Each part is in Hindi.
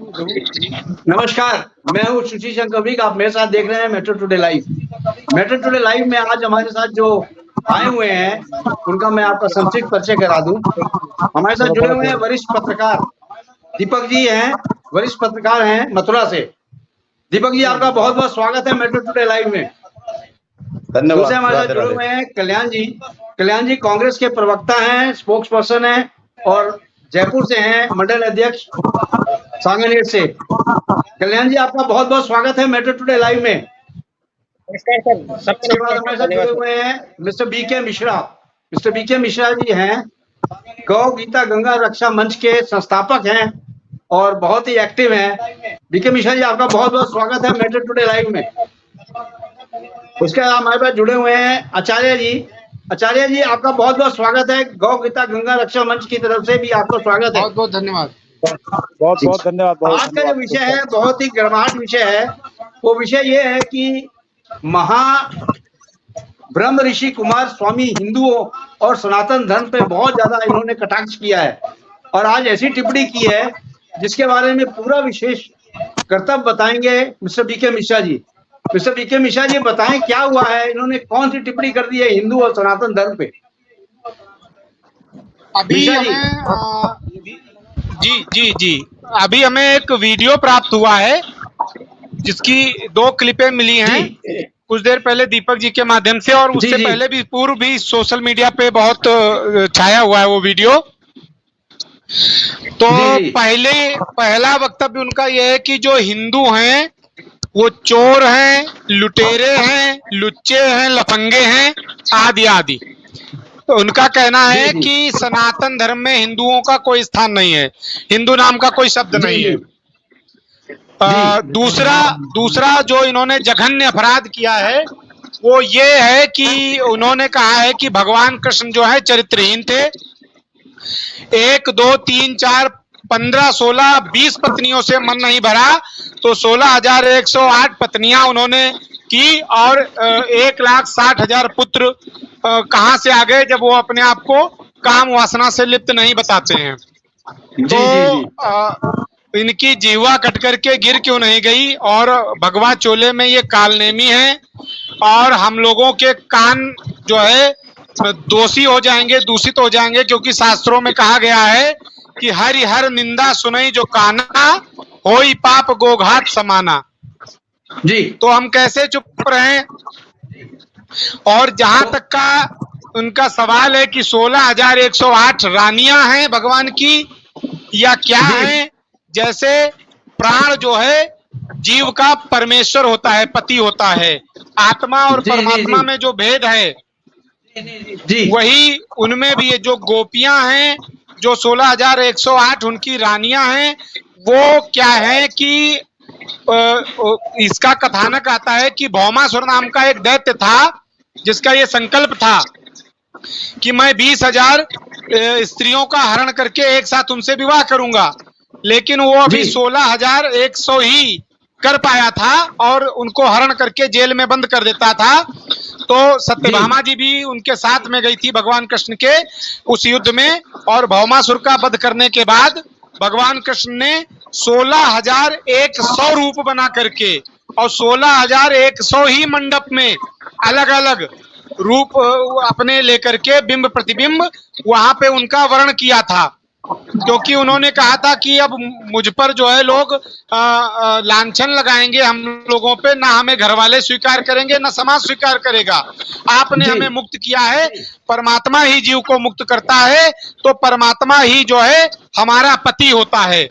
नमस्कार, मैं हूँ सुशील शंकर। आप मेरे साथ देख रहे हैं metro today live. Metro today live में आज हमारे साथ जो आए हुए हैं, उनका मैं आपका संक्षिप्त परिचय करा दूं। हमारे साथ जुड़े हुए हैं वरिष्ठ पत्रकार दीपक जी हैं, वरिष्ठ पत्रकार हैं मथुरा से। दीपक जी, आपका बहुत-बहुत स्वागत है मेट्रो टुडे लाइव में। धन्यवाद। दूसरे हमारे साथ जुड़े हुए हैं कल्याण जी। कल्याण जी कांग्रेस के प्रवक्ता हैं, स्पोक्स पर्सन हैं और जयपुर से हैं, मंडल अध्यक्ष सांगानेर से। कल्याण जी, आपका बहुत-बहुत स्वागत है मेट्रो टुडे लाइव में। नमस्कार सर। इसके बाद हमारे साथ जुड़े हुए हैं mister BK Mishra. Mister BK Mishra ji हैं, गौ गीता गंगा रक्षा मंच के संस्थापक हैं और बहुत ही एक्टिव हैं। बीके मिश्रा जी, आपका बहुत-बहुत स्वागत है मेट्रो टुडे लाइव में। उसके बाद हमारे पास जुड़े हुए हैं आचार्य जी। आचार्य जी, आपका बहुत-बहुत स्वागत है। गौ गीता गंगा रक्षा मंच की तरफ से भी आपका स्वागत है। बहुत-बहुत धन्यवाद। बहुत धन्यवाद। आज का जो विषय है बहुत ही गर्माहट विषय है। वो विषय ये है कि ब्रह्म ऋषि कुमार स्वामी हिंदुओं और सनातन धर्म पे बहुत ज्यादा इन्होंने कटाक्ष किया है और आज ऐसी टिप्पणी की है जिसके बारे में पूरा विशेष कर्तव्य बताएंगे मिस्टर बीके मिश्रा जी। मिस्टर बीके मिश्रा जी, बताएं क्या हुआ है, इन्होंने कौन सी टिप्पणी कर दी है हिंदू और सनातन धर्म पे। अभी हमें जी अभी हमें एक वीडियो प्राप्त हुआ है जिसकी 2 क्लिपें मिली हैं कुछ देर पहले दीपक जी के माध्यम से, और उससे पहले भी पूर्व भी सोशल मीडिया पे बहुत छाया हुआ है वो वीडियो। तो पहला वक्तव्य उनका यह है कि जो हिंदू हैं वो चोर हैं, लुटेरे हैं, लुच्चे हैं, लफंगे हैं, आदि आदि। तो उनका कहना है कि सनातन धर्म में हिंदुओं का कोई स्थान नहीं है, हिंदू नाम का कोई शब्द नहीं है। दूसरा जो इन्होंने जघन्य अपराध किया है वो ये है कि उन्होंने कहा है कि भगवान कृष्ण जो है चरित्रहीन थे। 1 2 3 4 15 16 20 पत्नियों से मन नहीं भरा तो 16,108 पत्नियां उन्होंने की और 1,60,000 पुत्र कहां से आ गए जब वो अपने आप को काम वासना से लिप्त नहीं बताते हैं। तो इनकी जीवा कट करके गिर क्यों नहीं गई, और भगवा चोले में ये कालनेमी है और हम लोगों के कान जो है दोषी हो जाएंगे, दूषित हो जाएंगे, क्योंकि शास्त्रों में कहा गया है कि हरि हर निंदा सुनई जो काना होई पाप गोघात समाना। जी, तो हम कैसे चुप रहें। और जहां तक का उनका सवाल है कि 16,108 रानियां हैं भगवान की या क्या है, जैसे प्राण जो है जीव का परमेश्वर होता है, पति होता है, आत्मा और परमात्मा में जो भेद है वही उनमें भी है। जो गोपियां हैं, जो 16,108 उनकी रानियां हैं, वो क्या है कि इसका कथानक आता है कि भौमासुर नाम का एक दैत्य था जिसका ये संकल्प था कि मैं 20,000 स्त्रियों का हरण करके एक साथ उनसे विवाह करूंगा, लेकिन वो अभी 16,100 ही कर पाया था और उनको हरण करके जेल में बंद कर देता था। तो सत्यभामा जी भी उनके साथ में गई थी भगवान कृष्ण के उस युद्ध में, और भौमासुर का वध करने के बाद भगवान कृष्ण ने 16,100 रूप बना करके और 16,100 ही मंडप में अलग अलग रूप अपने लेकर के बिंब प्रतिबिंब वहां पे उनका वर्ण किया था, क्योंकि उन्होंने कहा था कि अब मुझ पर जो है लोग लांछन लगाएंगे हम लोगों पे, ना हमें घर वाले स्वीकार करेंगे ना समाज स्वीकार करेगा। आपने हमें मुक्त किया है, परमात्मा ही जीव को मुक्त करता है, तो परमात्मा ही जो है हमारा पति होता है।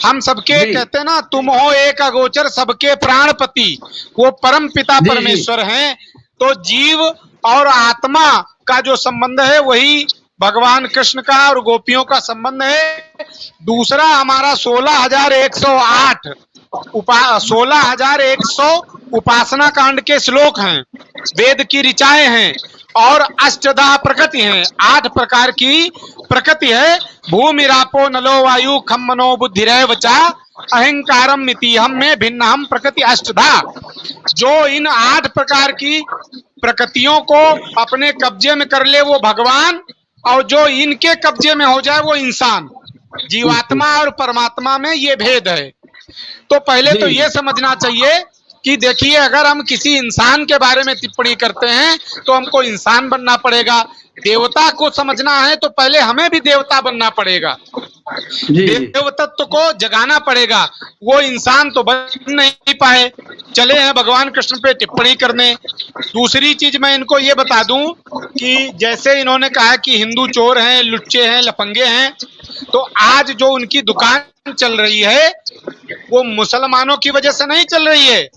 हम सबके कहते हैं ना, तुम हो एक अगोचर सबके प्राणपति, वो परम पिता परमेश्वर हैं। तो जीव और आत्मा का जो संबंध है वही भगवान कृष्ण का और गोपियों का संबंध है। दूसरा हमारा 16,108 उपासना कांड के श्लोक हैं, वेद की ऋचाएं हैं और अष्टधा प्रकृति हैं। 8 प्रकार की प्रकृति है। भूमि रापो नलो वायु खम मनो बुद्धिरेव च अहंकारम मितिहम में भिन्न हम प्रकृति अष्टधा। जो इन 8 प्रकार की प्रकृतियों को अपने कब्जे में कर ले वो भगवान, और जो इनके कब्जे में हो जाए वो इंसान। जीवात्मा और परमात्मा में ये भेद है। तो पहले तो ये समझना चाहिए कि देखिए, अगर हम किसी इंसान के बारे में टिप्पणी करते हैं तो हमको इंसान बनना पड़ेगा। देवता को समझना है तो पहले हमें भी देवता बनना पड़ेगा, देव तत्व को जगाना पड़ेगा। वो इंसान तो बन नहीं पाए, चले हैं भगवान कृष्ण पे टिप्पणी करने। दूसरी चीज मैं इनको ये बता दूं कि जैसे इन्होंने कहा कि हिंदू चोर हैं, लुच्चे हैं, लफंगे हैं, तो आज जो उनकी दुकान चल रही है वो मुसलमानों की वजह से नहीं चल रही है,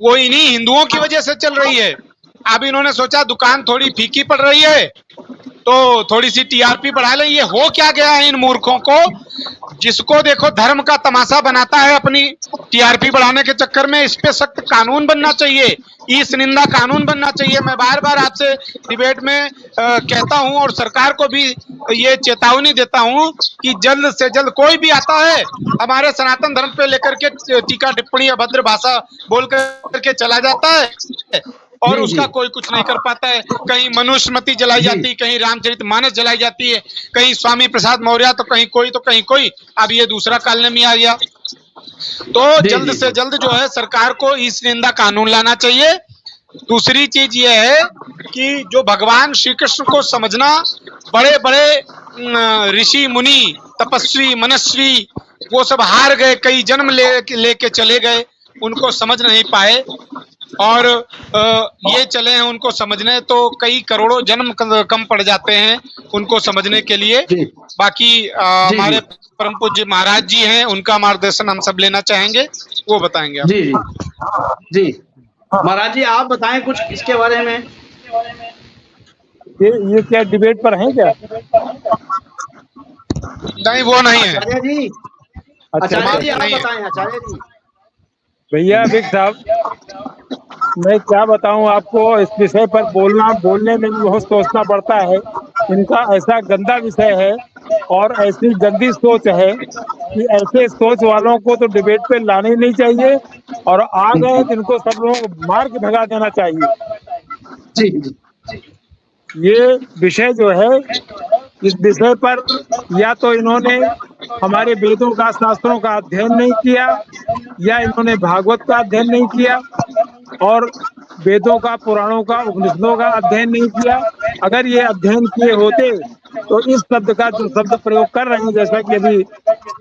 वो इन्हीं हिंदुओं की वजह से चल रही है। अब इन्होंने सोचा दुकान थोड़ी फीकी पड़ रही है तो थोड़ी सी टीआरपी बढ़ा लें। ये हो क्या गया है इन मूर्खों को, जिसको देखो धर्म का तमाशा बनाता है अपनी टीआरपी बढ़ाने के चक्कर में। इस पे सख्त कानून बनना चाहिए, इस निंदा कानून बनना चाहिए। मैं बार बार आपसे डिबेट में कहता हूं और सरकार को भी ये चेतावनी देता हूं कि जल्द से जल्द कोई भी आता है हमारे सनातन धर्म पे लेकर के टीका टिप्पणी अभद्र भाषा बोल करके चला जाता है और उसका कोई कुछ नहीं कर पाता है। कहीं मनुस्मृति जलाई जाती है, कहीं रामचरितमानस जलाई जाती है, कहीं स्वामी प्रसाद मौर्य, तो कहीं कोई। अब ये दूसरा कालनेमी आ गया। तो जल्द से जल्द जो है सरकार को इस निंदा कानून लाना चाहिए। दूसरी चीज ये है कि जो भगवान श्री कृष्ण को समझना, बड़े बड़े ऋषि मुनि तपस्वी मनस्वी वो सब हार गए, कई जन्म लेके चले गए, उनको समझ नहीं पाए और ये चले हैं उनको समझने तो कई करोड़ों जन्म कम पड़ जाते हैं उनको समझने के लिए। बाकी हमारे परम पूज्य महाराज जी हैं, उनका मार्गदर्शन हम सब लेना चाहेंगे, वो बताएंगे आप। जी महाराज जी आप बताएं कुछ इसके बारे में। ये क्या डिबेट पर है क्या? नहीं वो नहीं है आचार्य जी। अच्छा, आचार्य जी आप बताएं आचार्य जी। भैया विक साहब, मैं क्या बताऊं आपको, इस विषय पर बोलने में भी बहुत सोचना पड़ता है। इनका ऐसा गंदा विषय है और ऐसी गंदी सोच है कि ऐसे सोच वालों को तो डिबेट पे लाना ही नहीं चाहिए और आ गए तो इनको सब लोग मार के भगा देना चाहिए। जी ये विषय जो है, इस विषय पर या तो इन्होंने हमारे वेदों का शास्त्रों का अध्ययन नहीं किया या इन्होंने भागवत का अध्ययन नहीं किया और वेदों का, पुराणों का, उपनिषदों का अध्ययन नहीं किया। अगर ये अध्ययन किए होते तो इस शब्द का जो शब्द प्रयोग कर रहे हैं, जैसा कि अभी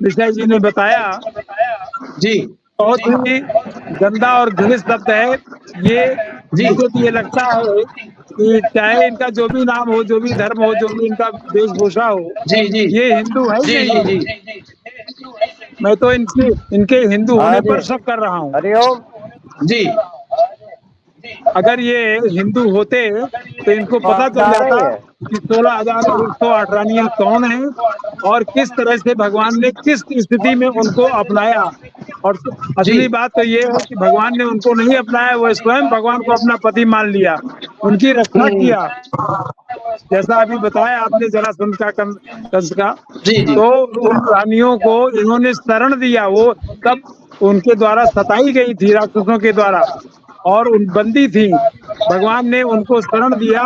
विषय जी ने बताया, जी बहुत ही गंदा और घृणित शब्द है ये। मुझे तो ये लगता है कि चाहे इनका जो भी नाम हो, जो भी धर्म हो, जो भी इनका वेशभूषा हो, ये हिंदू है ही नहीं। मैं तो इनके हिंदू होने पर शक कर रहा हूँ। हरिओम जी। अगर ये हिंदू होते तो इनको पता चल जाता कि 16,108 रानियां कौन हैं और किस तरह से भगवान ने किस स्थिति में उनको अपनाया। और असली बात तो ये है कि भगवान ने उनको नहीं अपनाया, वो स्वयं भगवान को अपना पति मान लिया, उनकी रक्षा किया। जैसा अभी बताया आपने जरासंध का, कंस का, तो उन रानियों को इन्होंने शरण दिया। वो तब उनके द्वारा सताई गई थी राक्षसों के द्वारा और उन बंदी थी। भगवान ने उनको शरण दिया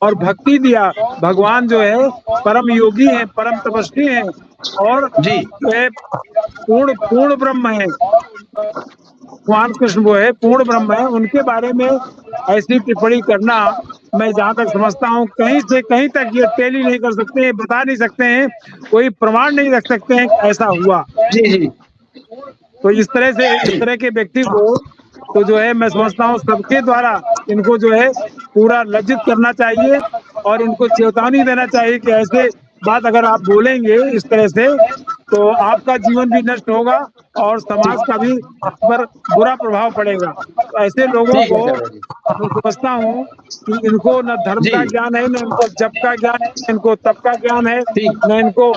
और भक्ति दिया। भगवान जो है परम योगी हैं, परम तपस्वी हैं और पूर्ण ब्रह्म है। भगवान कृष्ण वो है पूर्ण ब्रह्म है। उनके बारे में ऐसी टिप्पणी करना, मैं जहाँ तक समझता हूँ, कहीं से कहीं तक ये टेली नहीं कर सकते हैं, बता नहीं सकते हैं, कोई प्रमाण नहीं रख सकते हैं ऐसा हुआ। तो इस तरह के व्यक्ति को तो जो है मैं समझता हूँ सबके द्वारा इनको जो है पूरा लज्जित करना चाहिए और इनको चेतावनी देना चाहिए कि ऐसे बात अगर आप बोलेंगे इस तरह से तो आपका जीवन भी नष्ट होगा और समाज का भी आप पर बुरा प्रभाव पड़ेगा। तो ऐसे लोगों को मैं समझता हूँ कि इनको न धर्म का ज्ञान है, न इनको जप का ज्ञान है, न इनको तप का ज्ञान है, न इनको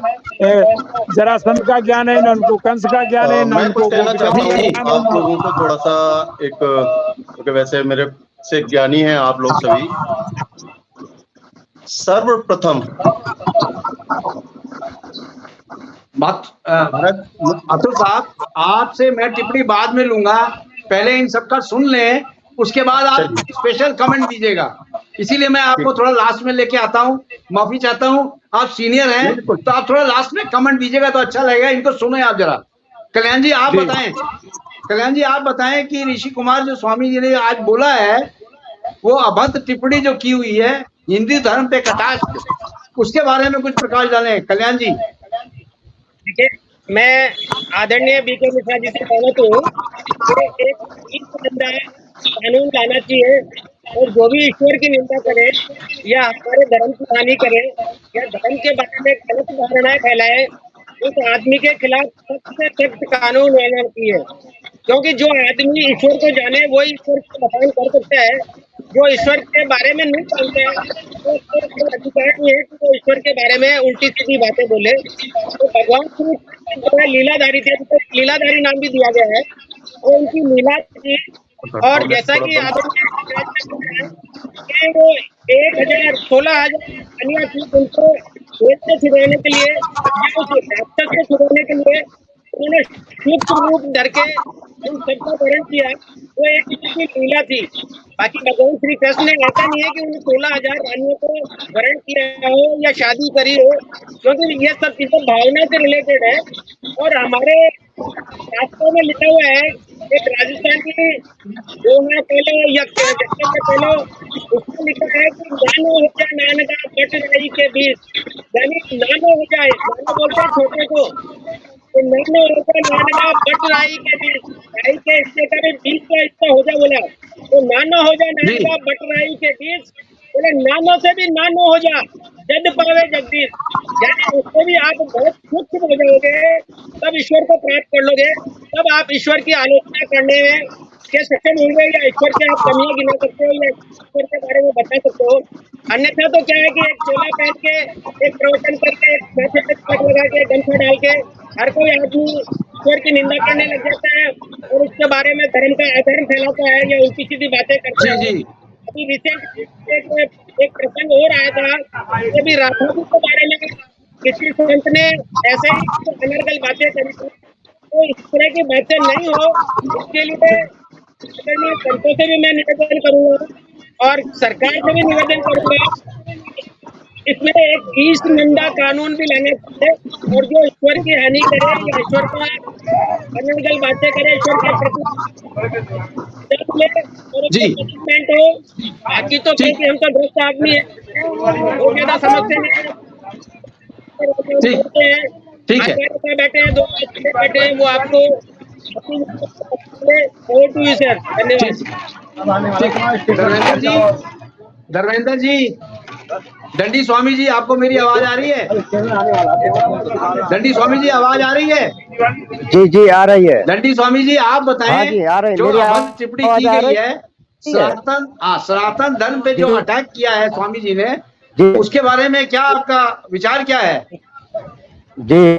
जरासंध का ज्ञान है, न इनको कंस का ज्ञान है, न इनको आप लोगों को थोड़ा सा एक वैसे मेरे से ज्ञानी हैं आप लोग सभी। सर्वप्रथम अतुल साहब आपसे मैं टिप्पणी बाद में लूंगा, पहले इन सबका सुन लें, उसके बाद आप स्पेशल कमेंट दीजिएगा। इसीलिए मैं आपको थोड़ा लास्ट में लेके आता हूँ। माफी चाहता हूँ, आप सीनियर हैं तो आप थोड़ा लास्ट में कमेंट दीजिएगा तो अच्छा लगेगा। इनको सुनो आप जरा। कल्याण जी आप बताएं, कल्याण जी आप बताएं कि ऋषि कुमार जो स्वामी जी ने आज बोला है, वो अभद्र टिप्पणी जो की हुई है हिंदू धर्म पे कटाक्ष, उसके बारे में कुछ प्रकाश डालें कल्याण जी। देखिए, मैं आदरणीय बीके मिश्रा जी से सहमत हूँ कि एक कानून लाना चाहिए और जो भी ईश्वर की निंदा करे या हमारे धर्म की हानि करे या धर्म के बारे में गलत धारणाएं फैलाए, उस आदमी के खिलाफ सख्त से सख्त कानून लाना चाहिए। क्योंकि जो आदमी ईश्वर को जाने वो ईश्वर का बखान कर सकता है। जो ईश्वर के बारे में नहीं जानता है तो उसको अधिकार नहीं है कि वो ईश्वर के बारे में उल्टी सीधी बातें बोले। तो भगवान श्री कृष्ण जो है लीलाधारी थे, उनको लीलाधारी नाम भी दिया गया है। और उनकी लीला थी, और जैसा कि आदरणीय कि वो 16,000 कन्या थी, उनको देश से छुड़ाने के लिए या उस राक्षस से छुड़ाने के लिए उन्होंने सूक्ष्म रूप धर के उन सबका वर्ण किया। वो एक किसी की लीला थी। बाकी भगवान श्री कृष्ण ने ऐसा नहीं है कि उन 16,000 रानियों को वर्ण किया हो या शादी करी हो, क्योंकि ये सब चीजें भावना से रिलेटेड है। और हमारे शास्त्रों में लिखा हुआ है, एक राजस्थान की दोहा पहले या पहले उसमें लिखा है कि नानो हो जाए नान का बट रही के बीच, यानी नानो हो जाए, नानो बोलते हैं छोटे को, तो नानो हो जाए नान का बट राई के बीच, राई के हिस्से का भी 20 का हिस्सा हो जाए बोला, तो नानो हो जाए नान का बट राई के बीच, बोले नानो से भी नानो हो जा जद पावे जगदीश, यानी उसको भी आप बहुत सूक्ष्म हो जाओगे, तब ईश्वर को प्राप्त कर लोगे, तब आप ईश्वर की आलोचना करने में के सक्षम होंगे या ईश्वर की आप कमियां गिना सकते हो या ईश्वर के बारे में बता सकते हो। अन्यथा तो क्या है कि एक चोला पहन के, एक प्रवचन करके, माथे पे पग लगा के, गमछा डाल के हर कोई आदमी ईश्वर की निंदा करने लग जाता है और उसके बारे में धर्म का अधर्म फैलाता है या उल्टी सीधी बातें करता है। अभी रिसेंट एक प्रसंग और आया था, अभी राठौर के बारे में किसी संत ने ऐसे ही अनर्गल बातें करी थी। तो इस तरह की बातें नहीं हो, इसके लिए आदरणीय संतों से भी मैं निवेदन करूंगा और सरकार से भी निवेदन करूंगा, इसमें एक ईश निंदा कानून भी लाना चाहिए। और जो ईश्वर की हानि करे या ईश्वर का अनर्गल बातें करे, ईश्वर के प्रति हो, बाकी तो क्योंकि हम तो भ्रष्ट आदमी है, वो ज्यादा समझते नहीं है। बैठे हैं, 2 बैठे हैं, वो आपको धर्मेंद्र जी, दंडी स्वामी जी, आपको मेरी आवाज आ रही है? दंडी स्वामी जी आवाज आ रही है? जी जी आ रही है। दंडी स्वामी जी आप बताएं, हाँ जी, आ रही है। जो अभद्र टिप्पणी की गई है सनातन धर्म पे जो अटैक किया है स्वामी जी ने, उसके बारे में क्या आपका विचार क्या है? जी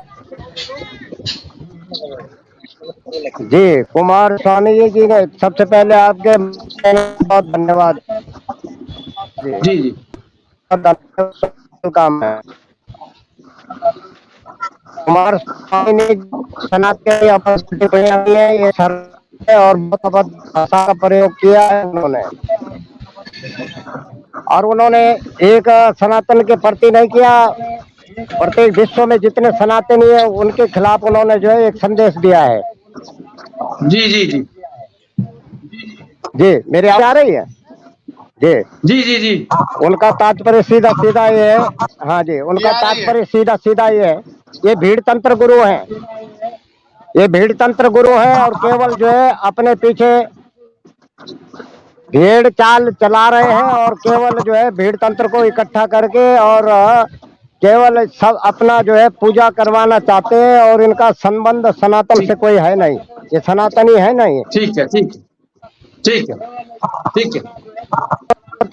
जी, कुमार स्वामी जी ने सबसे पहले आपके बहुत धन्यवाद। जी जी काम है। कुमार स्वामी ने सनातन के ये सर और बहुत भाषा का प्रयोग किया है उन्होंने, और उन्होंने एक सनातन के प्रति नहीं किया, प्रत्येक विश्व में जितने सनातनी है उनके खिलाफ उन्होंने जो है एक संदेश दिया है। जी जी जी जी, मेरी आवाज आ रही है? जी जी जी जी, उनका तात्पर्य सीधा सीधा ये है। हाँ जी, उनका तात्पर्य सीधा सीधा ये है, ये भीड़ तंत्र गुरु हैं, ये भीड़ तंत्र गुरु है और केवल जो है अपने पीछे भेड़ चाल चला रहे हैं और केवल जो है भीड़ तंत्र को इकट्ठा करके और केवल सब अपना जो है पूजा करवाना चाहते हैं और इनका संबंध सनातन से कोई है नहीं, ये सनातनी है नहीं। ठीक है ठीक ठीक है ठीक है।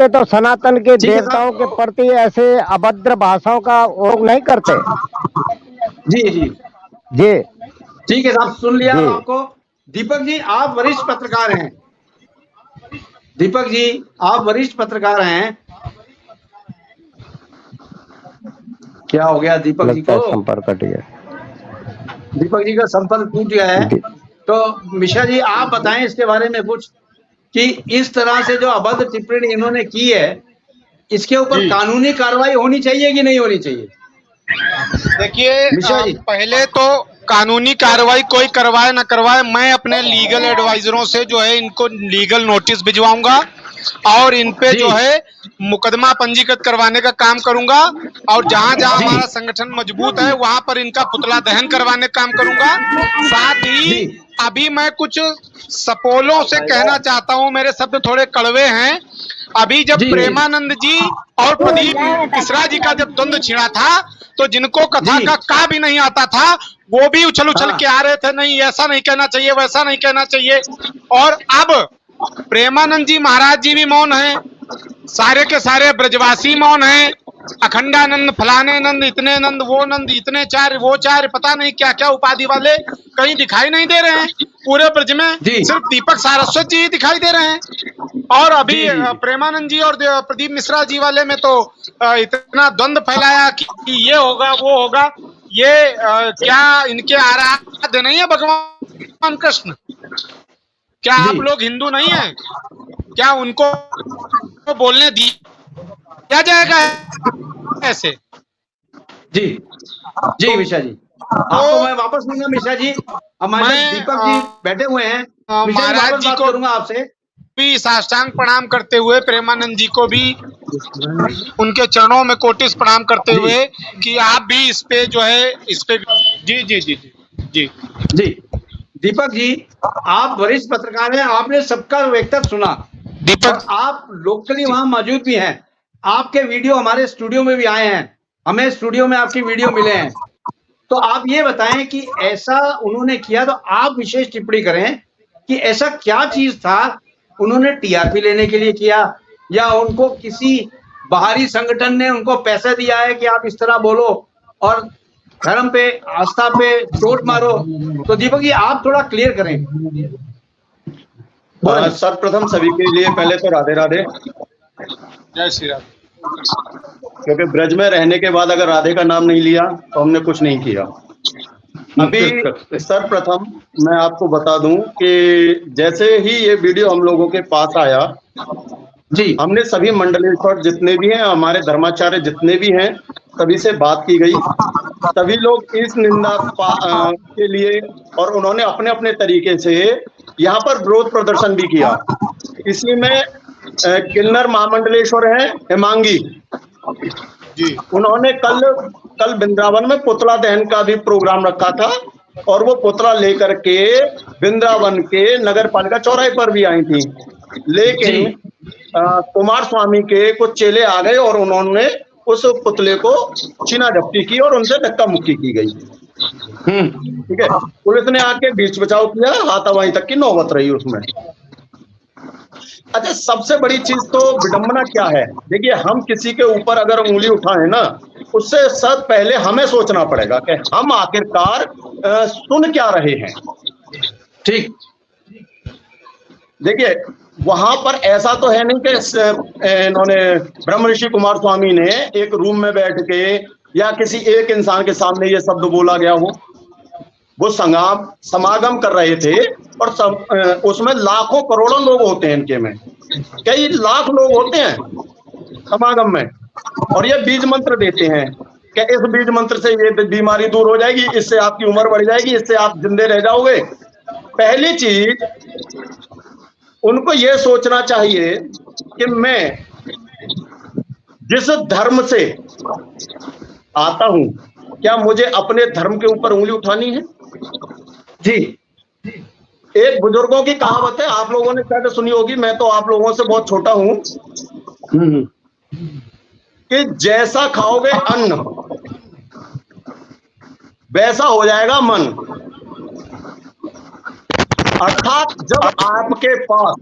तो सनातन के देवताओं के प्रति ऐसे अभद्र भाषाओं का उपयोग नहीं करते। जी जी जी ठीक है साहब, सुन लिया आपको। दीपक जी आप वरिष्ठ पत्रकार हैं, दीपक जी आप वरिष्ठ पत्रकार हैं, क्या हो गया दीपक जी को? संपर्क कट गया, दीपक जी का संपर्क टूट गया है। तो मिश्रा जी आप बताएं इसके बारे में कुछ, कि इस तरह से जो अभद्र टिप्पणी इन्होंने की है इसके ऊपर जी। कानूनी कार्रवाई होनी चाहिए कि नहीं होनी चाहिए? देखिए मिश्रा जी। पहले तो कानूनी कार्रवाई कोई करवाए ना करवाए, मैं अपने लीगल एडवाइजरों से जो है इनको लीगल नोटिस भिजवाऊंगा और इन पे जी। जो है मुकदमा पंजीकृत करवाने का काम करूंगा, और जहां जहां जी। हमारा संगठन मजबूत है वहां पर इनका पुतला दहन करवाने का काम करूंगा। साथ ही जी। अभी मैं कुछ सपोलों से कहना चाहता हूं, मेरे शब्द थोड़े कड़वे हैं। अभी जब जी। प्रेमानंद जी और प्रदीप मिश्रा जी का जब द्वंद्व छिड़ा था, तो जिनको कथा जी। का भी नहीं आता था वो भी उछल उछल हाँ। के आ रहे थे, नहीं ऐसा नहीं कहना चाहिए, वैसा नहीं कहना चाहिए। और अब प्रेमानंद जी महाराज जी भी मौन हैं, सारे के सारे ब्रजवासी मौन हैं, अखंडानंद, फलाने नंद, इतने नंद, वो नंद, इतने चार, वो चार, पता नहीं क्या क्या उपाधि वाले कहीं दिखाई नहीं दे रहे हैं। पूरे ब्रज में जी। सिर्फ दीपक सारस्वत जी ही दिखाई दे रहे हैं। और अभी जी, जी, जी। प्रेमानंद जी और प्रदीप मिश्रा जी वाले में तो इतना द्वंद्व फैलाया कि ये होगा वो होगा। ये क्या इनके आराध्य नहीं है भगवान कृष्ण? क्या जी। आप लोग हिंदू नहीं हैं? क्या उनको बोलने दिया जाएगा ऐसे? जी। जी मिश्रा जी, आपको मैं वापस लूंगा। मिश्रा जी, हमारे मैं, दीपक जी बैठे हुए हैं। मिश्रा जी, महाराज वापस जी बात को करूंगा आपसे। भी साष्टांग प्रणाम करते हुए, प्रेमानंद जी को भी उनके चरणों में कोटिस प्रणाम करते जी। हुए कि आप भी इस पे जो है इस पे जी जी जी जी जी जी दीपक जी, आप वरिष्ठ पत्रकार हैं, आपने सबका वक्तव्य सुना और दीपक आप लोकली वहां मौजूद भी हैं। आपके वीडियो हमारे स्टूडियो में भी आए हैं, हमें स्टूडियो में आपकी वीडियो मिले हैं। तो आप ये बताएं कि ऐसा उन्होंने किया, तो आप विशेष टिप्पणी करें कि ऐसा क्या चीज था, उन्होंने टीआरपी लेने के लिए किया या उनको किसी बाहरी संगठन ने उनको पैसा दिया है कि आप इस तरह बोलो और धर्म पे, आस्था पे चोट मारो? तो दीपक जी, आप थोड़ा क्लियर करें। सर्वप्रथम सभी के लिए पहले तो राधे राधे, जय श्री राम। क्योंकि ब्रज में रहने के बाद अगर राधे का नाम नहीं लिया तो हमने कुछ नहीं किया। अभी सर्वप्रथम मैं आपको बता दूं कि जैसे ही ये वीडियो हम लोगों के पास आया, जी। हमने सभी मंडलेश्वर जितने भी हैं, हमारे धर्माचार्य जितने भी हैं, सभी से बात की गई। सभी लोग इस निंदा के लिए, और उन्होंने अपने अपने तरीके से यहाँ पर विरोध प्रदर्शन भी किया। इसी में किन्नर महामंडलेश्वर है हेमांगी जी। उन्होंने कल वृंदावन में पुतला दहन का भी प्रोग्राम रखा था, और वो पुतला लेकर के वृंदावन के नगर पालिका चौराहे पर भी आई थी। लेकिन कुमार स्वामी के कुछ चेले आ गए और उन्होंने उस पुतले को छीना झपटी की और उनसे धक्का मुक्की की गई। ठीक है, पुलिस ने आके बीच बचाव किया, हाथापाई तक की नौबत रही उसमें। अच्छा, सबसे बड़ी चीज तो विडंबना क्या है, देखिए हम किसी के ऊपर अगर उंगली उठाएं ना, उससे सब पहले हमें सोचना पड़ेगा कि हम आखिरकार सुन क्या रहे हैं। ठीक। देखिए वहां पर ऐसा तो है नहीं कि इन्होंने ब्रह्म ऋषि कुमार स्वामी ने एक रूम में बैठ के या किसी एक इंसान के सामने ये शब्द बोला गया हो। वो समागम कर रहे थे और सब उसमें लाखों करोड़ों लोग होते हैं, इनके में कई लाख लोग होते हैं समागम में, और ये बीज मंत्र देते हैं कि इस बीज मंत्र से ये बीमारी दूर हो जाएगी, इससे आपकी उम्र बढ़ जाएगी, इससे आप जिंदे रह जाओगे। पहली चीज उनको ये सोचना चाहिए कि मैं जिस धर्म से आता हूं, क्या मुझे अपने धर्म के ऊपर उंगली उठानी है? जी। एक बुजुर्गों की कहावत है, आप लोगों ने शायद सुनी होगी, मैं तो आप लोगों से बहुत छोटा हूं, कि जैसा खाओगे अन्न वैसा हो जाएगा मन। अर्थात जब आपके पास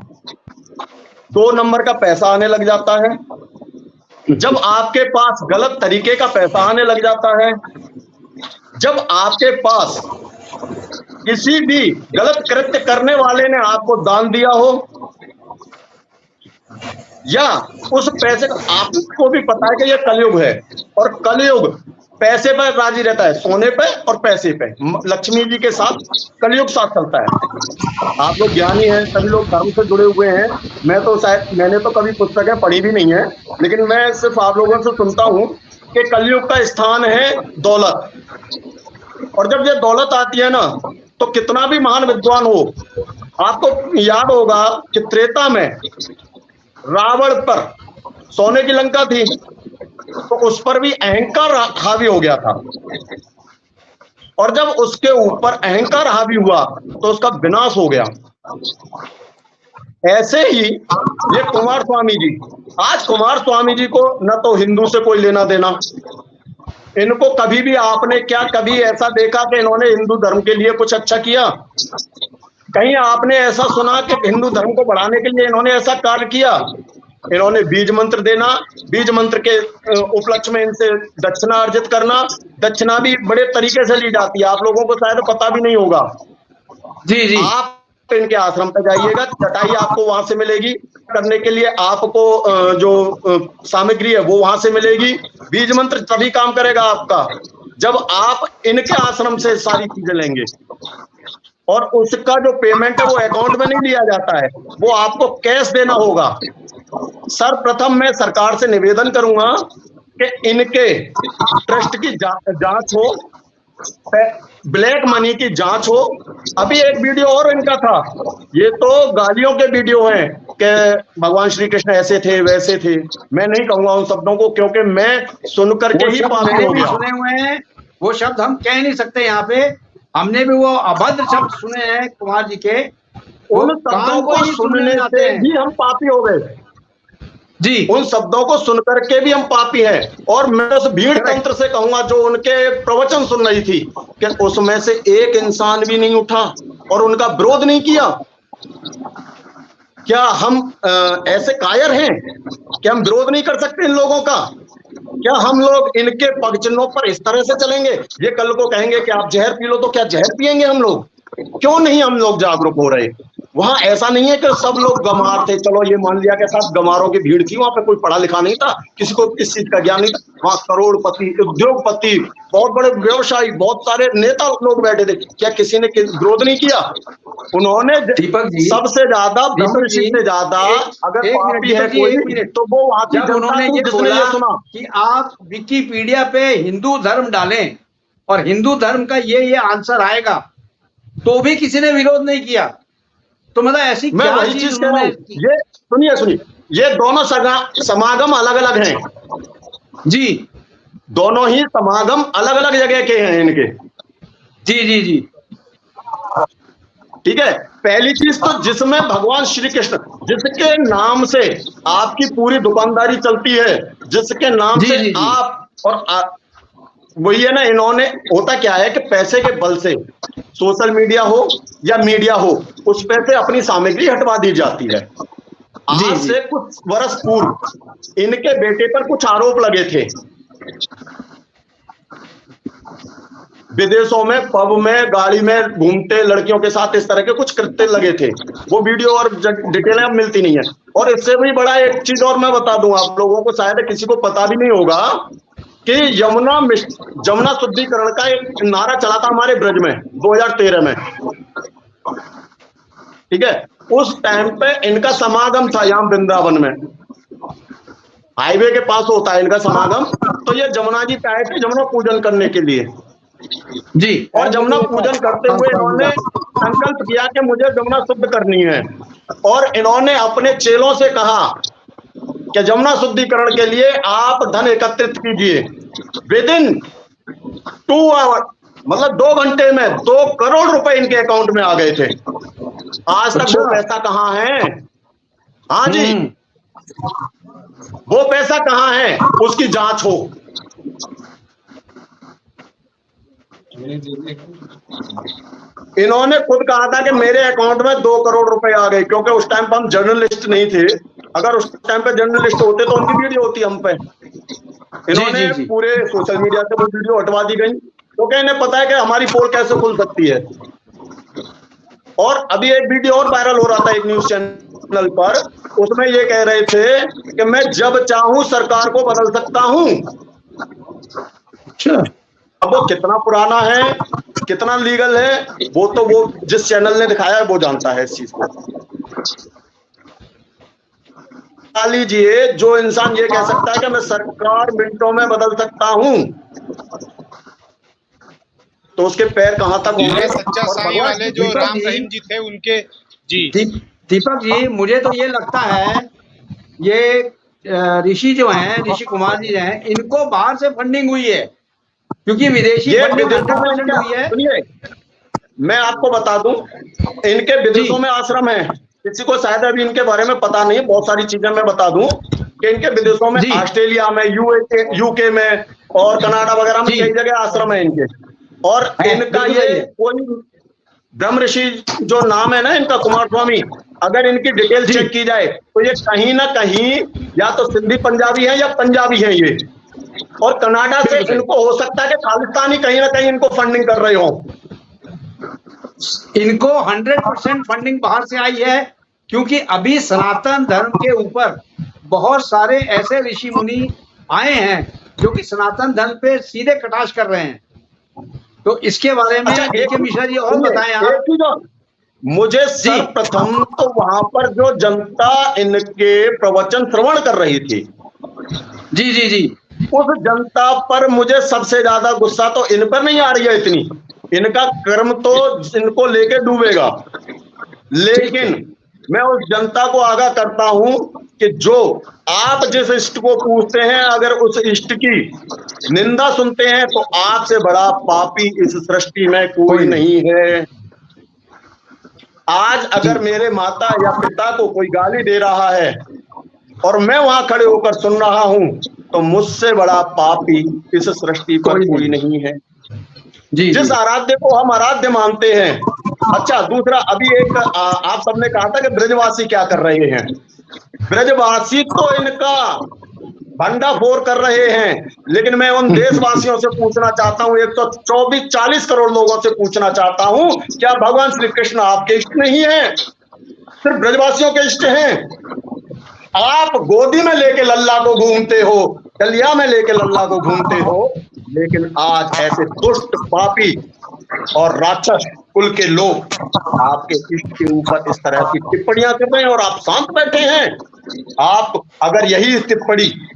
2 नंबर का पैसा आने लग जाता है, जब आपके पास गलत तरीके का पैसा आने लग जाता है, जब आपके पास किसी भी गलत कृत्य करने वाले ने आपको दान दिया हो, या उस पैसे का, आपको भी पता है कि यह कलयुग है, और कलयुग पैसे पर राजी रहता है, सोने पे और पैसे पे। लक्ष्मी जी के साथ कलयुग साथ चलता है। आप लोग ज्ञानी हैं, सभी लोग धर्म से जुड़े हुए हैं। मैं तो शायद मैंने तो कभी पुस्तकें पढ़ी भी नहीं है, लेकिन मैं सिर्फ आप लोगों से सुनता हूँ कि कलयुग का स्थान है दौलत। और जब ये दौलत आती है ना, तो कितना भी महान विद्वान हो, आपको याद होगा कि त्रेता में रावण पर सोने की लंका थी, तो उस पर भी अहंकार हावी हो गया था। और जब उसके ऊपर अहंकार हावी हुआ तो उसका विनाश हो गया। ऐसे ही ये कुमार स्वामी जी, आज कुमार स्वामी जी को न तो हिंदू से कोई लेना देना, इनको कभी भी आपने क्या कभी ऐसा देखा कि इन्होंने हिंदू धर्म के लिए कुछ अच्छा किया? कहीं आपने ऐसा सुना कि हिंदू धर्म को बढ़ाने के लिए इन्होंने ऐसा कार्य किया? इन्होंने बीज मंत्र देना, बीज मंत्र के उपलक्ष्य में इनसे दक्षिणा अर्जित करना। दक्षिणा भी बड़े तरीके से ली जाती है, आप लोगों को शायद पता भी नहीं होगा। जी जी, आप इनके आश्रम पर जाइएगा, चटाई आपको वहां से मिलेगी, करने के लिए आपको जो सामग्री है वो वहां से मिलेगी। बीज मंत्र तभी काम करेगा आपका जब आप इनके आश्रम से सारी चीजें लेंगे। और उसका जो पेमेंट है वो अकाउंट में नहीं लिया जाता है, वो आपको कैश देना होगा। सर्वप्रथम मैं सरकार से निवेदन करूंगा कि इनके ट्रस्ट की जांच हो, ब्लैक मनी की जांच हो। अभी एक वीडियो और इनका था, ये तो गालियों के वीडियो हैं कि भगवान श्री कृष्ण ऐसे थे वैसे थे। मैं नहीं कहूंगा उन शब्दों को, क्योंकि मैं सुनकर के ही पागल हो गया। सुने हुए हैं वो शब्द, हम कह नहीं सकते यहाँ पे। हमने भी वो अभद्र शब्द सुने हैं कुमार जी के, उन शब्दों को सुनने से ही हम पापी हो गए जी। उन शब्दों को सुनकर के भी हम पापी हैं। और मैं उस भीड़ तंत्र से कहूंगा जो उनके प्रवचन सुन रही थी, कि उसमें से एक इंसान भी नहीं उठा और उनका विरोध नहीं किया। क्या हम ऐसे कायर हैं कि हम विरोध नहीं कर सकते इन लोगों का? क्या हम लोग इनके पगचिन्हों पर इस तरह से चलेंगे? ये कल को कहेंगे कि आप जहर पी लो, तो क्या जहर पिएंगे हम लोग? क्यों नहीं हम लोग जागरूक हो रहे? वहां ऐसा नहीं है कि सब लोग गंवार थे, चलो ये मान लिया के साथ गंवारों की भीड़ थी, वहां पे कोई पढ़ा लिखा नहीं था, किसी को इस चीज का ज्ञान नहीं था। वहां करोड़पति, उद्योगपति, बहुत बड़े व्यवसायी, बहुत सारे नेता लोग बैठे थे। क्या किसी ने विरोध नहीं किया? उन्होंने दीपक जी, सबसे ज्यादा, ब्रह्म ऋषि से ज्यादा अगर पापी है कोई, तो वो वहां की जब उन्होंने ये जिसने ये सुना कि आप विकिपीडिया पे हिंदू धर्म डालें और हिंदू धर्म का ये आंसर आएगा, तो भी किसी ने विरोध नहीं किया। तो मतलब ऐसी मैं वही चीज कह रहा हूं। ये सुनिए, ये दोनों समागम अलग अलग हैं जी, दोनों ही समागम अलग अलग जगह के हैं इनके। जी जी जी, ठीक है। पहली चीज तो जिसमें भगवान श्री कृष्ण, जिसके नाम से आपकी पूरी दुकानदारी चलती है, जिसके नाम से जी। आप और वही है ना, इन्होंने, होता क्या है कि पैसे के बल से सोशल मीडिया हो या मीडिया हो, उस पे से अपनी सामग्री हटवा दी जाती है। आज से कुछ वर्ष पूर्व इनके बेटे पर कुछ आरोप लगे थे, विदेशों में पब में गाड़ी में घूमते लड़कियों के साथ इस तरह के कुछ कृत्य लगे थे। वो वीडियो और डिटेलें अब मिलती नहीं है। और इससे भी बड़ा एक चीज और मैं बता दूं आप लोगों को, शायद किसी को पता भी नहीं होगा कि यमुना शुद्धिकरण का एक नारा चला था हमारे ब्रज में 2013 में। ठीक है, उस टाइम पे इनका समागम था यहाँ वृंदावन में, हाईवे के पास होता है इनका समागम। तो ये जमुना जी पे आए थे जमुना पूजन करने के लिए जी। और जमुना पूजन करते हुए इन्होंने संकल्प किया कि मुझे जमुना शुद्ध करनी है। और इन्होंने अपने चेलों से कहा कि जमुना शुद्धिकरण के लिए आप धन एकत्रित कीजिए। विद इन 2 आवर, मतलब 2 घंटे में 2 करोड़ रुपए इनके अकाउंट में आ गए थे। आज तक वो पैसा कहाँ है? हाँ जी, वो पैसा कहाँ है? उसकी जांच हो। इन्होंने खुद कहा था कि मेरे अकाउंट में 2 करोड़ रुपए आ गए, क्योंकि उस टाइम पर हम जर्नलिस्ट नहीं थे। अगर उस टाइम पे जर्नलिस्ट होते तो उनकी वीडियो होती हम पे। इन्होंने पूरे सोशल मीडिया से वो वीडियो हटवा दी गई, क्योंकि इन्हें पता है कि हमारी पोल कैसे खुल सकती है। और अभी एक वीडियो और वायरल हो रहा था एक न्यूज चैनल पर, उसमें ये कह रहे थे कि मैं जब चाहूं सरकार को बदल सकता हूं। अच्छा, अब वो कितना पुराना है, कितना लीगल है, वो जिस चैनल ने दिखाया है वो जानता है इस चीज को। लीजिए, जो इंसान ये कह सकता है कि मैं सरकार मिनटों में बदल सकता हूं, तो उसके पैर कहां तक होंगे। ये सच्चा और साईं भगवान वाले जो दीपक राम जी- रहीम जी थे उनके जी दीपक जी, मुझे तो ये लगता है ये ऋषि जो हैं, ऋषि कुमार जी हैं, इनको बाहर से फंडिंग हुई है, क्योंकि विदेशी ये फंडिंग विदेशों में 100% हुई है। सुनिए, मैं आपको बता दूं, इनके विदेशों में आश्रम है। किसी को शायद अभी इनके बारे में पता नहीं, बहुत सारी चीजें मैं बता दूं कि इनके विदेशों में, जी। ऑस्ट्रेलिया में, यूके में और कनाडा वगैरह में जी। कई जगह आश्रम है इनके। और है, इनका बिल्कुल ये सही है। कोई ब्रह्म ऋषि जो नाम है ना इनका, कुमार स्वामी, अगर इनकी डिटेल जी। चेक की जाए तो ये कहीं ना कहीं या तो सिंधी पंजाबी है या पंजाबी है ये। और कनाडा से बिल्कुल सही। इनको हो सकता है कि खालिस्तानी कहीं ना कहीं इनको फंडिंग कर रहे हो। इनको 100% फंडिंग बाहर से आई है, क्योंकि अभी सनातन धर्म के ऊपर बहुत सारे ऐसे ऋषि मुनि आए हैं जो कि सनातन धर्म पे सीधे कटाक्ष कर रहे हैं। तो इसके बारे में अच्छा, बीके मिश्रा जी और सुनिए, बताएं आप। एक चीज और, मुझे सर्वप्रथम तो वहां पर जो जनता इनके प्रवचन श्रवण कर रही थी, जी जी जी उस जनता पर मुझे सबसे ज्यादा गुस्सा तो इन पर नहीं आ रही है इतनी, इनका कर्म तो इनको लेके डूबेगा। लेकिन मैं उस जनता को आगाह करता हूं कि जो आप जिस इष्ट को पूछते हैं, अगर उस इष्ट की निंदा सुनते हैं तो आपसे बड़ा पापी इस सृष्टि में कोई नहीं है। आज अगर मेरे माता या पिता को कोई गाली दे रहा है और मैं वहां खड़े होकर सुन रहा हूं, तो मुझसे बड़ा पापी इस सृष्टि पर कोई नहीं है। जी जिस जी आराध्य को हम आराध्य मानते हैं। अच्छा, दूसरा, अभी एक आप सबने कहा था कि ब्रजवासी क्या कर रहे हैं। ब्रजवासी तो इनका भंडाफोड़ कर रहे हैं, लेकिन मैं उन देशवासियों से पूछना चाहता हूं, 124-40 करोड़ लोगों से पूछना चाहता हूं, क्या भगवान श्री कृष्ण आपके इष्ट नहीं है? सिर्फ ब्रजवासियों के इष्ट हैं? आप गोदी में लेके लल्ला को घूमते हो, डलिया में लेके लल्ला को घूमते हो, लेकिन आज ऐसे दुष्ट पापी और राक्षस कुल के लोग आपके इष्ट के ऊपर इस तरह की टिप्पणियां कर रहे हैं और आप शांत बैठे हैं। आप अगर यही टिप्पणी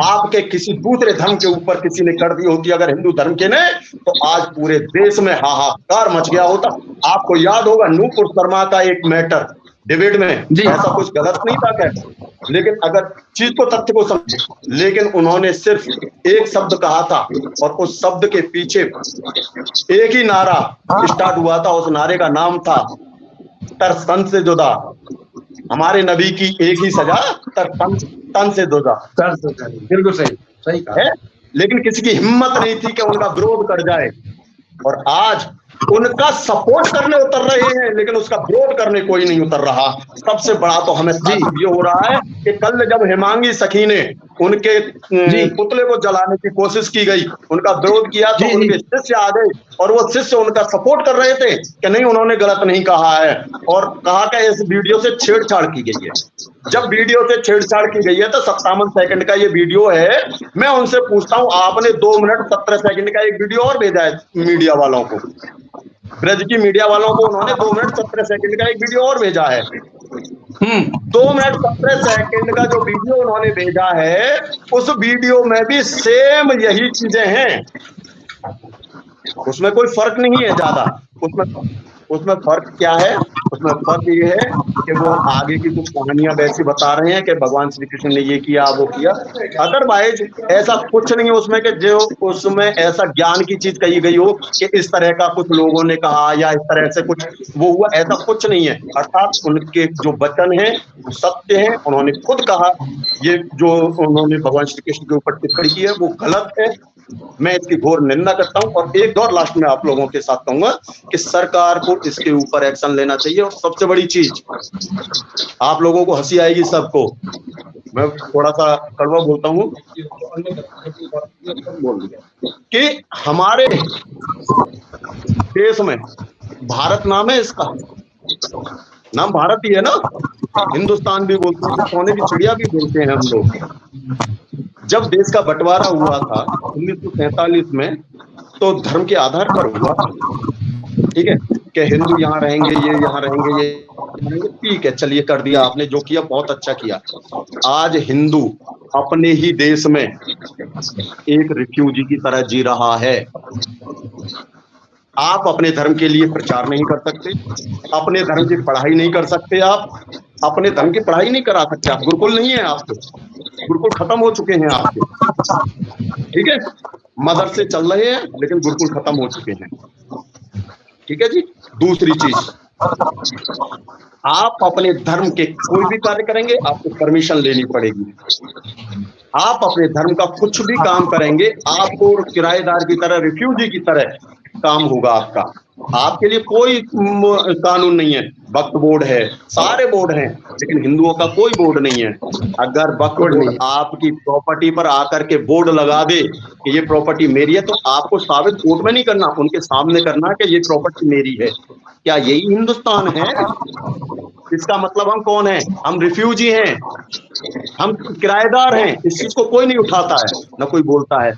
आपके किसी दूसरे धर्म के ऊपर किसी ने कर दी होती, अगर हिंदू धर्म के ने, तो आज पूरे देश में हाहाकार मच गया होता। आपको याद होगा नूपुर शर्मा का एक मैटर डिबेट में, जी। ऐसा कुछ गलत नहीं था क्या? लेकिन अगर चीज को, तथ्य को समझे, लेकिन उन्होंने सिर्फ एक शब्द कहा था और उस शब्द के पीछे एक ही नारा स्टार्ट हुआ था। उस नारे का नाम था तर तन से जुदा, हमारे नबी की एक ही सजा, तर तन से जुदा। बिल्कुल सही सही कहा है, लेकिन किसी की हिम्मत नहीं थी कि उनका विरोध कर जाए। और आज उनका सपोर्ट करने उतर रहे हैं, लेकिन उसका विरोध करने कोई नहीं उतर रहा। सबसे बड़ा तो हमें ताज्जुब ये हो रहा है कि कल जब हेमांगी सखी ने उनके पुतले को जलाने की कोशिश की गई, उनका विरोध किया, तो उनके शिष्य आ गए और वो शिष्य उनका सपोर्ट कर रहे थे कि नहीं, उन्होंने गलत नहीं कहा है, और कहा कि इस वीडियो से छेड़छाड़ की गई है। जब वीडियो से छेड़छाड़ की गई है तो 57 सेकंड का ये वीडियो है। मैं उनसे पूछता हूं, आपने 2 मिनट 17 सेकंड का एक वीडियो और भेजा है मीडिया वालों को, ब्रज की मीडिया वालों को उन्होंने 2 मिनट 17 सेकंड का एक वीडियो और भेजा है। 2 मिनट 17 सेकंड का जो वीडियो उन्होंने भेजा है, उस वीडियो में भी सेम यही चीजें हैं, उसमें कोई फर्क नहीं है ज्यादा। उसमें फर्क क्या है? उसमें फर्क ये है कि वो आगे की कुछ कहानियां वैसी बता रहे हैं कि भगवान श्री कृष्ण ने ये किया, वो किया। अदरवाइज ऐसा कुछ नहीं है उसमें कि जो उसमें ऐसा ज्ञान की चीज कही गई हो कि इस तरह का कुछ लोगों ने कहा या इस तरह से कुछ वो हुआ, ऐसा कुछ नहीं है। अर्थात उनके जो वचन है वो सत्य है, उन्होंने खुद कहा। ये जो उन्होंने भगवान श्री कृष्ण के ऊपर टिप्पणी की है वो गलत है, मैं इसकी घोर निंदा करता हूं। और एक और लास्ट में आप लोगों के साथ कहूंगा कि सरकार को इसके ऊपर एक्शन लेना चाहिए। और सबसे बड़ी चीज, आप लोगों को हंसी आएगी सबको, मैं थोड़ा सा कड़वा बोलता हूं कि हमारे देश में भारत नाम है, इसका नाम भारत ही है ना, हिंदुस्तान भी बोलते हैं, सोने की चिड़िया भी बोलते हैं हम लोग। जब देश का बंटवारा हुआ था 1947 में, तो धर्म के आधार पर हुआ था, ठीक है, कि हिंदू यहाँ रहेंगे, ये यहाँ रहेंगे, ये रहेंगे, ठीक है, चलिए कर दिया आपने, जो किया बहुत अच्छा किया। आज हिंदू अपने ही देश में एक रिफ्यूजी की तरह जी रहा है। आप अपने धर्म के लिए प्रचार नहीं कर सकते, अपने धर्म की पढ़ाई नहीं कर सकते, आप अपने धर्म की पढ़ाई नहीं करा सकते, आप गुरुकुल नहीं है, आपके गुरुकुल खत्म हो चुके हैं आपके, ठीक है, मदरसे चल रहे हैं लेकिन गुरुकुल खत्म हो चुके हैं, ठीक है जी। दूसरी चीज, आप अपने धर्म के कोई भी कार्य करेंगे आपको परमिशन लेनी पड़ेगी। आप अपने धर्म का कुछ भी काम करेंगे आपको किराएदार की तरह, रिफ्यूजी की तरह काम होगा आपका। आपके लिए कोई कानून नहीं है। वक्फ बोर्ड है, सारे बोर्ड हैं, लेकिन हिंदुओं का कोई बोर्ड नहीं है। अगर वक्फ बोर्ड आपकी प्रॉपर्टी पर आकर के बोर्ड लगा दे कि ये प्रॉपर्टी मेरी है, तो आपको साबित कोर्ट में नहीं करना, उनके सामने करना कि ये प्रॉपर्टी मेरी है। क्या यही हिंदुस्तान है? इसका मतलब हम कौन है? हम रिफ्यूजी हैं, हम किराएदार हैं। इस चीज को कोई नहीं उठाता है, न कोई बोलता है।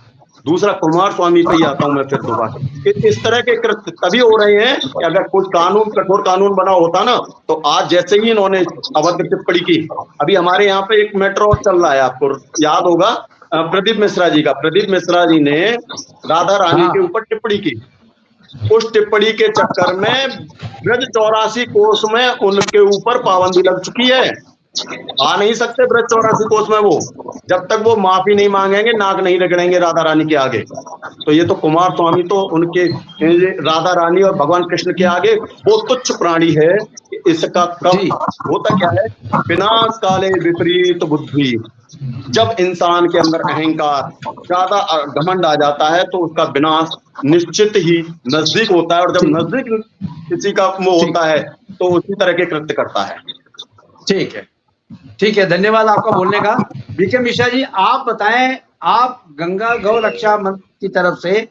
दूसरा, कुमार स्वामी पे ही आता हूं मैं फिर दोबारा कि इस तरह के कृत्य तभी हो रहे हैं कि अगर कुछ कानून, कठोर कानून बना होता ना, तो आज जैसे ही इन्होंने अभद्र टिप्पणी की, अभी हमारे यहाँ पे एक मेट्रो चल रहा है, आपको याद होगा, प्रदीप मिश्रा जी का। प्रदीप मिश्रा जी ने राधा रानी के ऊपर टिप्पणी की। उस टिप्पणी के चक्कर में ब्रज 84 कोस में उनके ऊपर पाबंदी लग चुकी है। आ नहीं सकते ब्रज 84 कोस में वो, जब तक वो माफी नहीं मांगेंगे, नाक नहीं रगड़ेंगे राधा रानी के आगे। तो ये तो कुमार स्वामी तो उनके राधा रानी और भगवान कृष्ण के आगे वो तुच्छ प्राणी है। इसका कम होता क्या है? विनाश काले विपरीत बुद्धि। जब इंसान के अंदर अहंकार, ज्यादा घमंड आ जाता है तो उसका विनाश निश्चित ही नजदीक होता है, और जब नजदीक किसी का वो होता है तो उसी तरह के कृत्य करता है। ठीक है, ठीक है, धन्यवाद आपका बोलने का। बीके मिश्रा जी, आप बताएं, आप गंगा गौ रक्षा मंच की तरफ से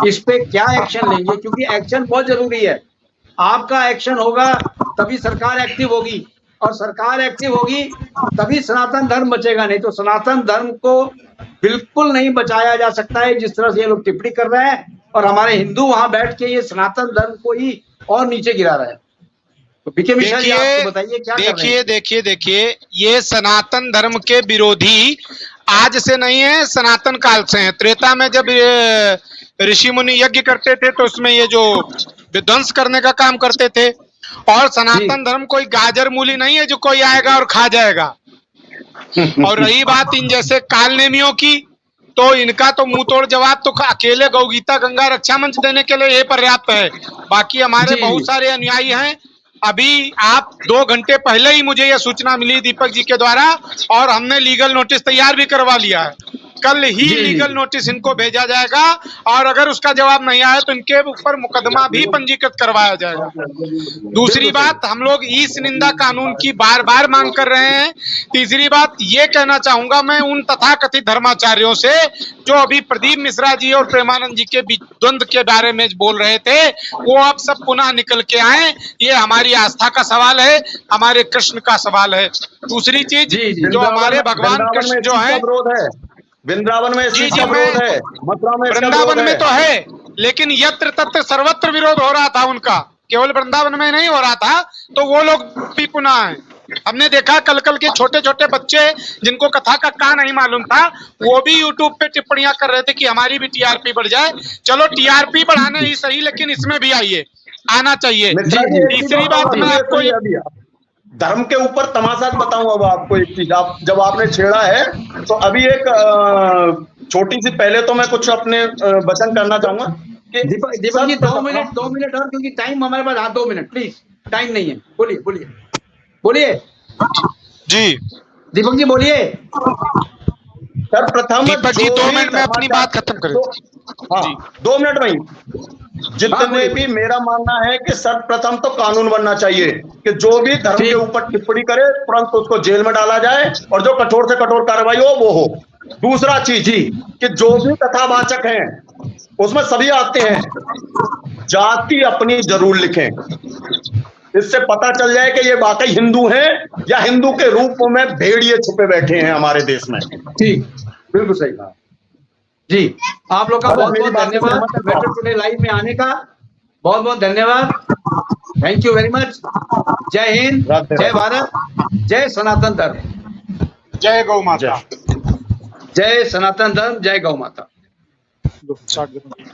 इस पे क्या एक्शन लेंगे? क्योंकि एक्शन बहुत जरूरी है। आपका एक्शन होगा तभी सरकार एक्टिव होगी, और सरकार एक्टिव होगी तभी सनातन धर्म बचेगा। नहीं तो सनातन धर्म को बिल्कुल नहीं बचाया जा सकता है, जिस तरह से ये लोग टिप्पणी कर रहे हैं, और हमारे हिंदू वहां बैठ के ये सनातन धर्म को ही और नीचे गिरा रहे हैं। तो बीके मिश्रा जी, आप तो बताइए क्या कर रहे हैं? देखिए, ये सनातन धर्म के विरोधी आज से नहीं है, सनातन काल से है। त्रेता में जब ऋषि मुनि यज्ञ करते थे तो उसमें ये जो विध्वंस करने का काम करते थे। और सनातन धर्म कोई गाजर मूली नहीं है जो कोई आएगा और खा जाएगा। और रही बात इन जैसे कालनेमियों की, तो इनका तो मुंह तोड़ जवाब तो अकेले गौ गीता गंगा रक्षा मंच देने के लिए ये पर्याप्त है। बाकी हमारे बहुत सारे अनुयायी हैं। अभी आप 2 घंटे पहले ही मुझे यह सूचना मिली दीपक जी के द्वारा, और हमने लीगल नोटिस तैयार भी करवा लिया है। कल ही लीगल नोटिस इनको भेजा जाएगा, और अगर उसका जवाब नहीं आया तो इनके ऊपर मुकदमा भी पंजीकृत करवाया जाएगा। दूसरी बात, हम लोग इस निंदा कानून की बार बार मांग कर रहे हैं। तीसरी बात ये कहना चाहूंगा मैं उन तथाकथित धर्माचार्यों से जो अभी प्रदीप मिश्रा जी और प्रेमानंद जी के बीच द्वंद्व के बारे में बोल रहे थे, वो अब सब पुनः निकल के आए। ये हमारी आस्था का सवाल है, हमारे कृष्ण का सवाल है। दूसरी चीज, जो हमारे भगवान कृष्ण जो है, वृंदावन में इसी का विरोध है, मथुरा में वृंदावन में तो है, लेकिन यत्र तत्र सर्वत्र विरोध हो रहा था उनका, केवल वृंदावन में नहीं हो रहा था। तो वो लोग भी पुनः आए। हमने देखा कल के छोटे छोटे बच्चे जिनको कथा का का नहीं मालूम था, वो भी यूट्यूब पे टिप्पणियां कर रहे थे कि हमारी भी टीआरपी बढ़ जाए। चलो टीआरपी बढ़ाने ही सही, लेकिन इसमें भी आइए, आना चाहिए। तीसरी बात मैं आपको धर्म के ऊपर तमाशा बताऊं अब आपको एक चीज। आप जब आपने छेड़ा है तो अभी एक छोटी सी, पहले तो मैं कुछ अपने वचन करना चाहूंगा कि दीपक जी 2 मिनट और, क्योंकि टाइम हमारे पास। हाँ, 2 मिनट प्लीज, टाइम नहीं है। बोलिए जी दीपक जी, बोलिए। सर्वप्रथम दीपक जी 2 मिनट में अपनी बात खत्म करें। हाँ, 2 मिनट में ही जितने भी, मेरा मानना है कि सर्वप्रथम तो कानून बनना चाहिए कि जो भी धर्म के ऊपर टिप्पणी करे तुरंत उसको जेल में डाला जाए, और जो कठोर से कठोर कार्रवाई हो वो हो। दूसरा चीज कि जो भी कथावाचक हैं उसमें सभी आते हैं, जाति अपनी जरूर लिखें। इससे पता चल जाए कि ये वाकई हिंदू हैं या हिंदू के रूप में भेड़िए छुपे बैठे हैं हमारे देश में। ठीक, बिल्कुल सही कहा जी। आप लोग का मतलब बहुत मेरी बहुत बात से धन्यवाद सहमत है मेट्रो टुडे लाइव में आने का, बहुत बहुत धन्यवाद। Thank you very much. जय हिंद, राधे जय राधे। भारत, जय सनातन धर्म। जय गौ माता। जय सनातन धर्म, जय गौ माता।